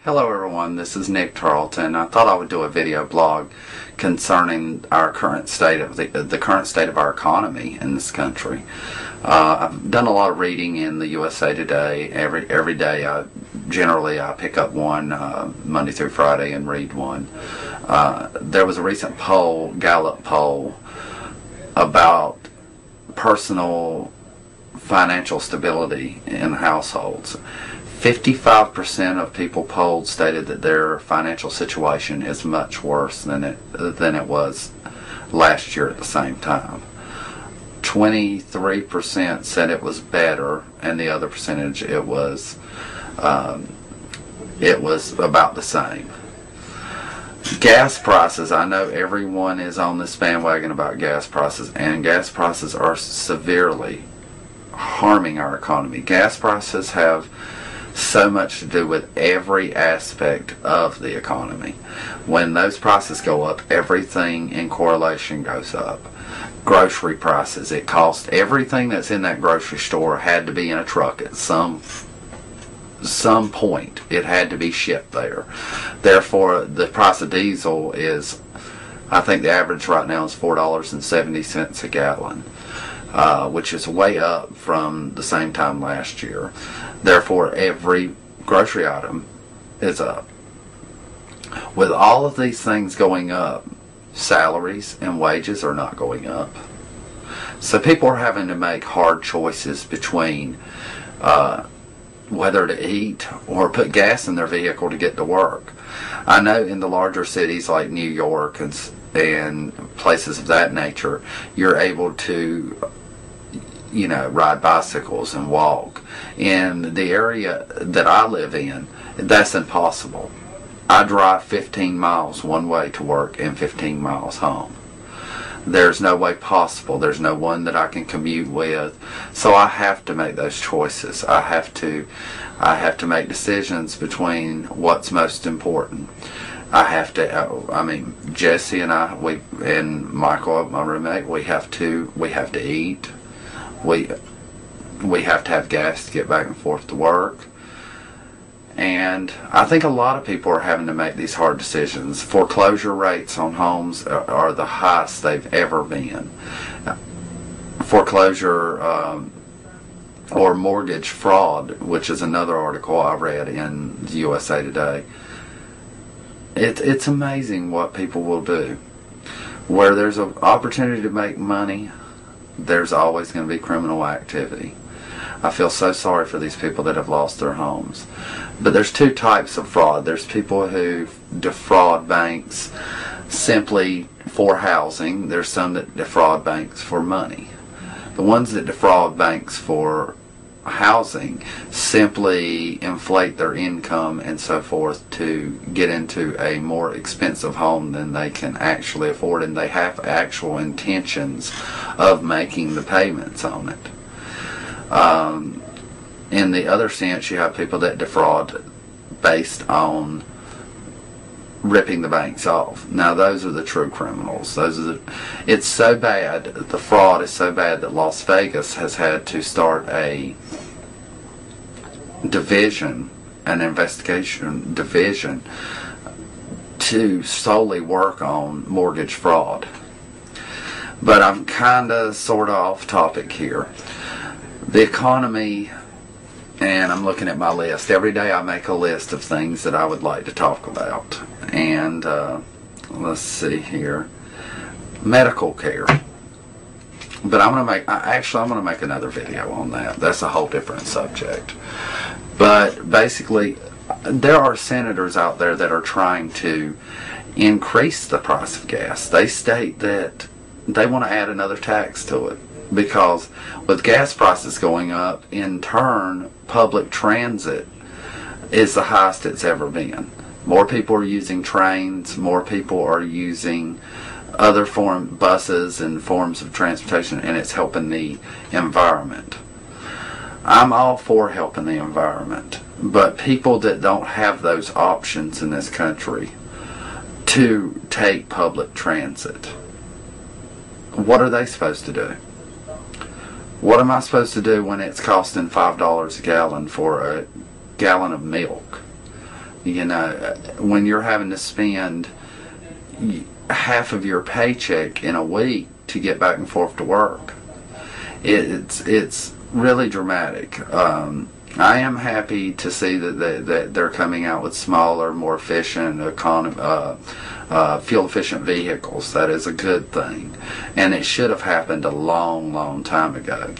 Hello everyone, this is Nick Tarleton. I thought I would do a video blog concerning our current state of the current state of our economy in this country. I've done a lot of reading in the USA Today. Every day, generally I pick up one Monday through Friday and read one. There was a recent poll, Gallup poll, about personal financial stability in households. 55% of people polled stated that their financial situation is much worse than it was last year at the same time. 23% said it was better, and the other percentage it was about the same. Gas prices, I know everyone is on this bandwagon about gas prices, and gas prices are severely harming our economy. Gas prices have so much to do with every aspect of the economy. When those prices go up, everything in correlation goes up. Grocery prices, it cost everything that's in that grocery store had to be in a truck at some point. It had to be shipped there. Therefore, the price of diesel is, I think the average right now is $4.70 a gallon. Which is way up from the same time last year. Therefore, every grocery item is up. With all of these things going up, salaries and wages are not going up. So people are having to make hard choices between whether to eat or put gas in their vehicle to get to work. I know in the larger cities like New York and places of that nature, you're able to ride bicycles and walk. In the area that I live in, that's impossible. I drive 15 miles one way to work and 15 miles home. There's no way possible. There's no one that I can commute with. So I have to make those choices. I have to make decisions between what's most important. Jesse and I, and Michael, my roommate, we have to eat. We have to have gas to get back and forth to work. And I think a lot of people are having to make these hard decisions. Foreclosure rates on homes are the highest they've ever been. Foreclosure or mortgage fraud, which is another article I read in the USA Today. It's amazing what people will do. Where there's an opportunity to make money, there's always going to be criminal activity. I feel so sorry for these people that have lost their homes. But there's two types of fraud. There's people who defraud banks simply for housing. There's some that defraud banks for money. The ones that defraud banks for housing simply inflate their income and so forth to get into a more expensive home than they can actually afford, and they have actual intentions of making the payments on it. In the other sense, you have people that defraud based on ripping the banks off. Now those are the true criminals. It's so bad, the fraud is so bad that Las Vegas has had to start a division, an investigation division, to solely work on mortgage fraud. But I'm kind of sort of off topic here. The economy, and I'm looking at my list. Every day I make a list of things that I would like to talk about. And let's see here. Medical care. But I'm going to make another video on that. That's a whole different subject. But basically, there are senators out there that are trying to increase the price of gas. They state that they want to add another tax to it. Because with gas prices going up, in turn, public transit is the highest it's ever been. More people are using trains, more people are using other buses and forms of transportation, and it's helping the environment. I'm all for helping the environment, but people that don't have those options in this country to take public transit, what are they supposed to do? What am I supposed to do when it's costing $5 a gallon for a gallon of milk? You know, when you're having to spend half of your paycheck in a week to get back and forth to work, it's really dramatic. I am happy to see that they're coming out with smaller, more efficient, fuel-efficient vehicles. That is a good thing, and it should have happened a long, long time ago.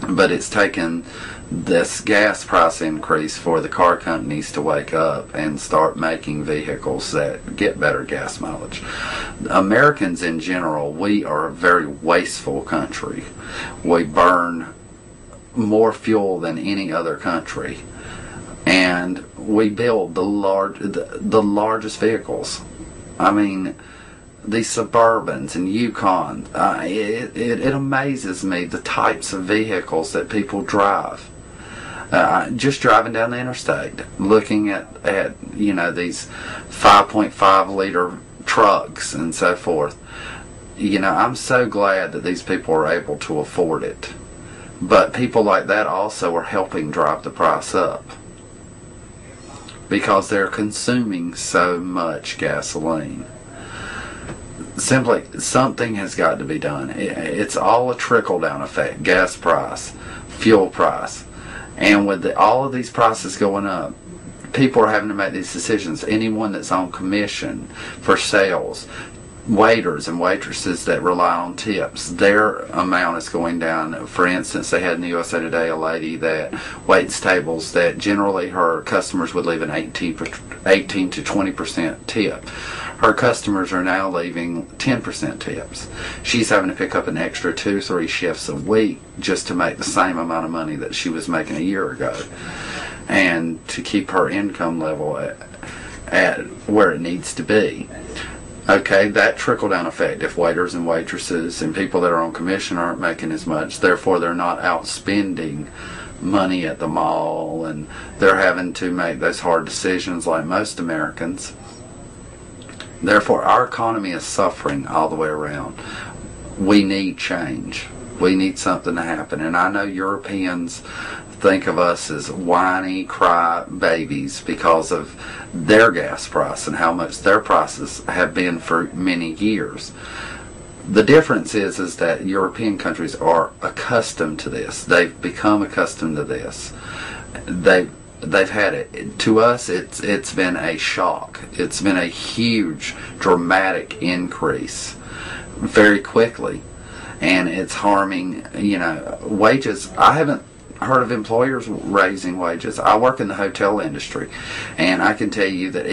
But it's taken this gas price increase for the car companies to wake up and start making vehicles that get better gas mileage. Americans in general, we are a very wasteful country. We burn more fuel than any other country, and we build the largest vehicles. I mean, these Suburbans and Yukon, it amazes me the types of vehicles that people drive. Just driving down the interstate, looking at you know, these 5.5 liter trucks and so forth. You know, I'm so glad that these people are able to afford it. But people like that also are helping drive the price up, because they're consuming so much gasoline. Simply, something has got to be done. It's all a trickle-down effect. Gas price, fuel price. And with all of these prices going up, people are having to make these decisions. Anyone that's on commission for sales, waiters and waitresses that rely on tips, their amount is going down. For instance, they had in the USA Today a lady that waits tables that generally her customers would leave an 18 to 20% tip. Her customers are now leaving 10% tips. She's having to pick up an extra 2-3 shifts a week just to make the same amount of money that she was making a year ago, and to keep her income level at where it needs to be. Okay, that trickle-down effect. If waiters and waitresses and people that are on commission aren't making as much, therefore they're not out spending money at the mall, and they're having to make those hard decisions like most Americans. Therefore, our economy is suffering all the way around. We need change. We need something to happen. And I know Europeans think of us as whiny cry babies because of their gas price and how much their prices have been for many years. The difference is that European countries are accustomed to this. They've become accustomed to this. They've had it. To us, it's been a shock. It's been a huge, dramatic increase very quickly, and it's harming, you know, wages. I haven't heard of employers raising wages. I work in the hotel industry, and I can tell you that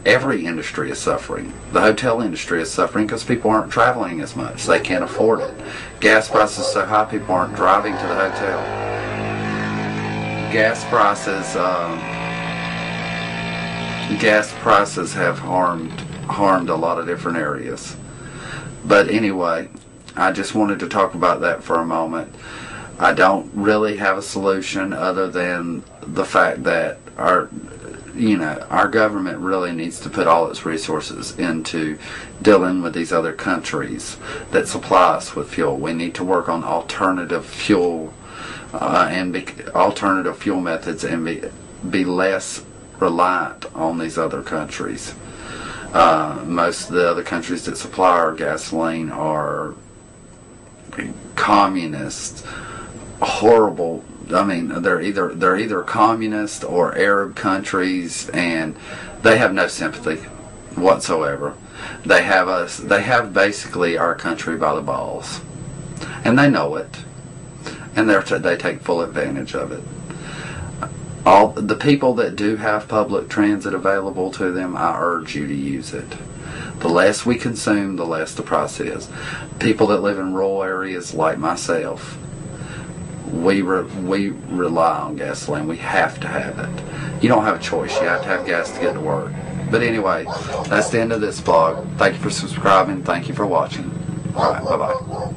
every industry is suffering. The hotel industry is suffering because people aren't traveling as much. They can't afford it. Gas prices are so high, people aren't driving to the hotel. Gas prices have harmed a lot of different areas. But anyway, I just wanted to talk about that for a moment. I don't really have a solution other than the fact that our government really needs to put all its resources into dealing with these other countries that supply us with fuel. We need to work on alternative fuel alternative fuel methods, and be less reliant on these other countries. Most of the other countries that supply our gasoline are communist, horrible. I mean, they're either communist or Arab countries, and they have no sympathy whatsoever. They have basically our country by the balls, and they know it. And they take full advantage of it. All the people that do have public transit available to them, I urge you to use it. The less we consume, the less the price is. People that live in rural areas like myself, we rely on gasoline. We have to have it. You don't have a choice. You have to have gas to get to work. But anyway, that's the end of this vlog. Thank you for subscribing. Thank you for watching. All right, bye-bye.